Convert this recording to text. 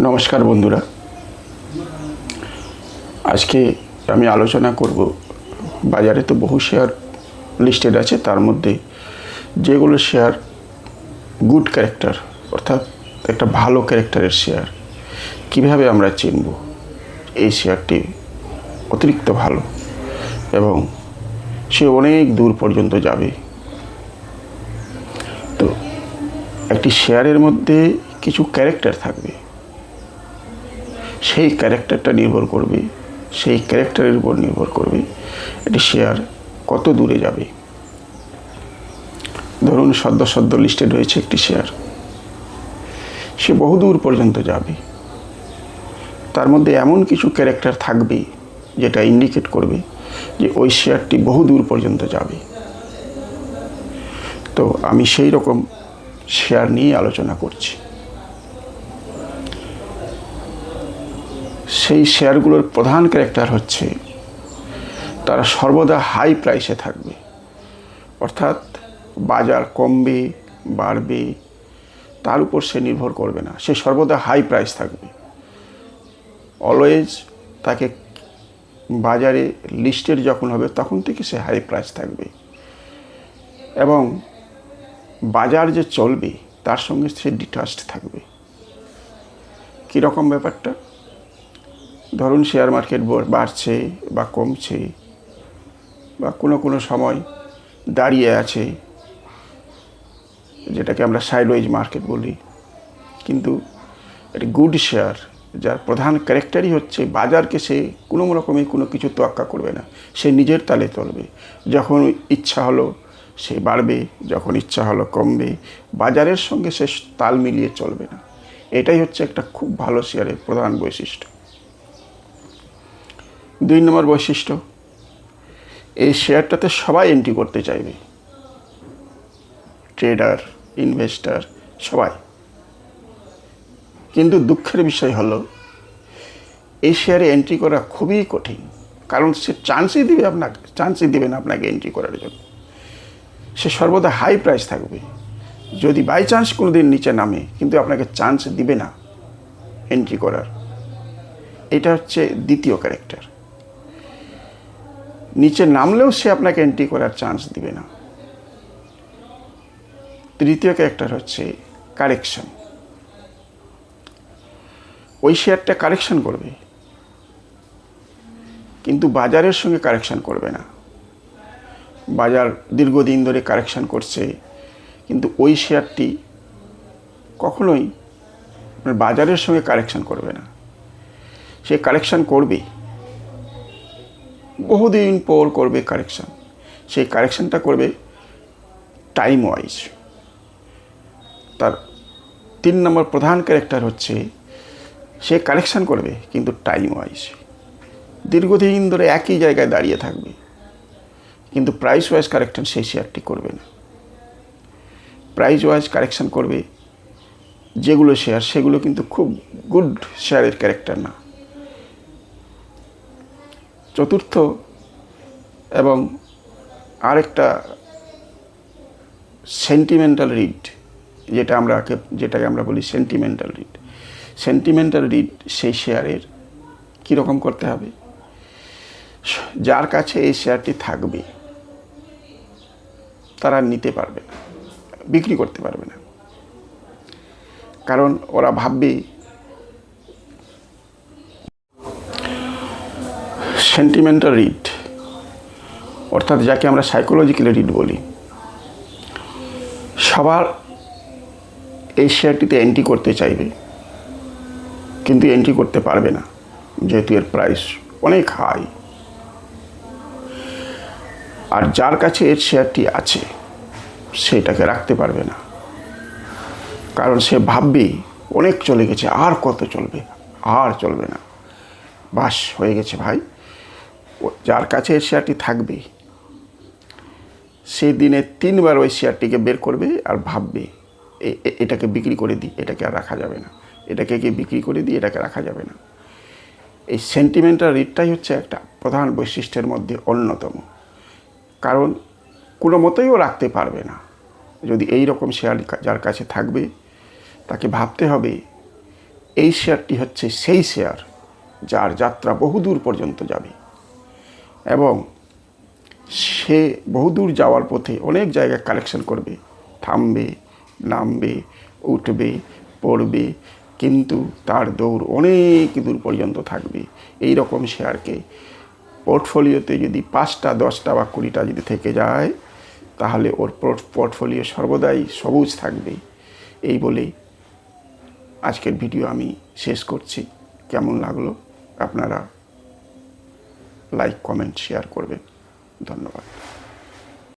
নমস্কার বন্ধুরা, আজকে আমি আলোচনা করব বাজারে তো বহু শেয়ার লিস্টেড আছে, তার মধ্যে যেগুলো শেয়ার গুড ক্যারেক্টার অর্থাৎ একটা ভালো ক্যারেক্টারের শেয়ার কিভাবে আমরা চিনব এই শেয়ারটি অতিরিক্ত ভালো এবং সে অনেক দূর পর্যন্ত যাবে। তো একটি শেয়ারের মধ্যে কিছু ক্যারেক্টার থাকবে, সেই ক্যারেক্টারটা নির্ভর করবে, সেই ক্যারেক্টারের উপর নির্ভর করবে একটি শেয়ার কত দূরে যাবে। ধরুন সদ্য লিস্টেড হয়েছে একটি শেয়ার, সে বহুদূর পর্যন্ত যাবে। তার মধ্যে এমন কিছু ক্যারেক্টার থাকবে যেটা ইন্ডিকেট করবে যে ওই শেয়ারটি বহুদূর পর্যন্ত যাবে। তো আমি সেই রকম শেয়ার নিয়ে আলোচনা করছি। সেই শেয়ারগুলোর প্রধান ক্যারেক্টার হচ্ছে তারা সর্বদা হাই প্রাইসে থাকবে, অর্থাৎ বাজার কমবে বাড়বে তার উপর সে নির্ভর করবে না, সে সর্বদা হাই প্রাইস থাকবে। অলওয়েজ তাকে বাজারে লিস্টেড যখন হবে তখন থেকে সে হাই প্রাইস থাকবে এবং বাজার যে চলবে তার সঙ্গে সে ডিটাচড থাকবে। কীরকম ব্যাপারটা? ধরুন শেয়ার মার্কেট বাড়ছে বা কমছে বা কোনো সময় দাঁড়িয়ে আছে, যেটাকে আমরা সাইডওয়েজ মার্কেট বলি, কিন্তু একটি গুড শেয়ার যার প্রধান ক্যারেক্টারই হচ্ছে বাজারকে সে কোনো রকমে কোনো কিছু তোয়াক্কা করবে না, সে নিজের তালে চলবে। যখন ইচ্ছা হলো সে বাড়বে, যখন ইচ্ছা হলো কমবে, বাজারের সঙ্গে সে তাল মিলিয়ে চলবে না। এটাই হচ্ছে একটা খুব ভালো শেয়ারের প্রধান বৈশিষ্ট্য। 2 নম্বর বৈশিষ্ট্য, এই শেয়ারটাতে সবাই এন্ট্রি করতে চাইবে, ট্রেডার, ইনভেস্টার সবাই। কিন্তু দুঃখের বিষয় হলো এই শেয়ারে এন্ট্রি করা খুবই কঠিন, কারণ সে চান্সই দেবে না আপনাকে এন্ট্রি করার জন্য। সে সর্বদা হাই প্রাইস থাকবে। যদি বাই চান্স কোনো দিন নিচে নামে, কিন্তু আপনাকে চান্স দিবে না এন্ট্রি করার। এটা হচ্ছে দ্বিতীয় ক্যারেক্টার। নিচে নামলেও সে আপনাকে এন্ট্রি করার চান্স দিবে না। তৃতীয় ক্যারেক্টার হচ্ছে কারেকশন। ওই শেয়ারটা কারেকশন করবে, কিন্তু বাজারের সঙ্গে কারেকশন করবে না। বাজার দীর্ঘদিন ধরে কারেকশন করছে, কিন্তু ওই শেয়ারটি কখনোই বাজারের সঙ্গে কারেকশন করবে না। সে কারেকশন করবে, বহুদিন পর করবে কারেকশন। সেই কারেকশনটা করবে টাইম ওয়াইজ। তার 3 নম্বর প্রধান ক্যারেক্টার হচ্ছে সে কারেকশন করবে কিন্তু টাইম ওয়াইজ। দীর্ঘদিন ধরে একই জায়গায় দাঁড়িয়ে থাকবে, কিন্তু প্রাইস ওয়াইজ কারেকশন সেই শেয়ারটি করবে না। প্রাইস ওয়াইজ কারেকশন করবে যেগুলো শেয়ার, সেগুলো কিন্তু খুব গুড শেয়ারের ক্যারেক্টার না। চতুর্থ এবং আরেকটা সেন্টিমেন্টাল রিড, যেটাকে আমরা বলি সেন্টিমেন্টাল রিড। সেন্টিমেন্টাল রিড সেই শেয়ারের কীরকম করতে হবে? যার কাছে এই শেয়ারটি থাকবে তারা নিতে পারবে না, বিক্রি করতে পারবে না, কারণ ওরা ভাববে সেন্টিমেন্টাল রিড অর্থাৎ যাকে আমরা সাইকোলজিক্যাল রিড বলি। সবার এই শেয়ারটিতে এন্ট্রি করতে চাইবে, কিন্তু এন্ট্রি করতে পারবে না, যেহেতু এর প্রাইস অনেক হাই। আর যার কাছে এর শেয়ারটি আছে সেটাকে রাখতে পারবে না, কারণ সে ভাববে অনেক চলে গেছে, আর কত চলবে, আর চলবে না, বাস হয়ে গেছে ভাই। যার কাছে এর শেয়ারটি থাকবে সে দিনে 3 বার ওই শেয়ারটিকে বের করবে আর ভাববে এটাকে বিক্রি করে দিই, এটাকে আর রাখা যাবে না, এটাকে বিক্রি করে দিই, এটাকে রাখা যাবে না। এই সেন্টিমেন্টাল রিডটাই হচ্ছে একটা প্রধান বৈশিষ্ট্যের মধ্যে অন্যতম, কারণ কোনো মতেই ও রাখতে পারবে না। যদি এই রকম শেয়ার যার কাছে থাকবে তাকে ভাবতে হবে এই শেয়ারটি হচ্ছে সেই শেয়ার যার যাত্রা বহুদূর পর্যন্ত যাবে এবং সে বহুদূর যাওয়ার পথে অনেক জায়গায় কালেকশন করবে, থামবে, নামবে, উঠবে, পড়বে, কিন্তু তার দৌড় অনেক দূর পর্যন্ত থাকবে। এই রকম শেয়ারকে পোর্টফোলিওতে যদি 5টা 10টা বা 20টা যদি থেকে যায়, তাহলে ওর পোর্টফোলিও সর্বদাই সবুজ থাকবে। এই বলে আজকের ভিডিও আমি শেষ করছি। কেমন লাগলো আপনারা লাইক, কমেন্ট, শেয়ার করবেন। ধন্যবাদ।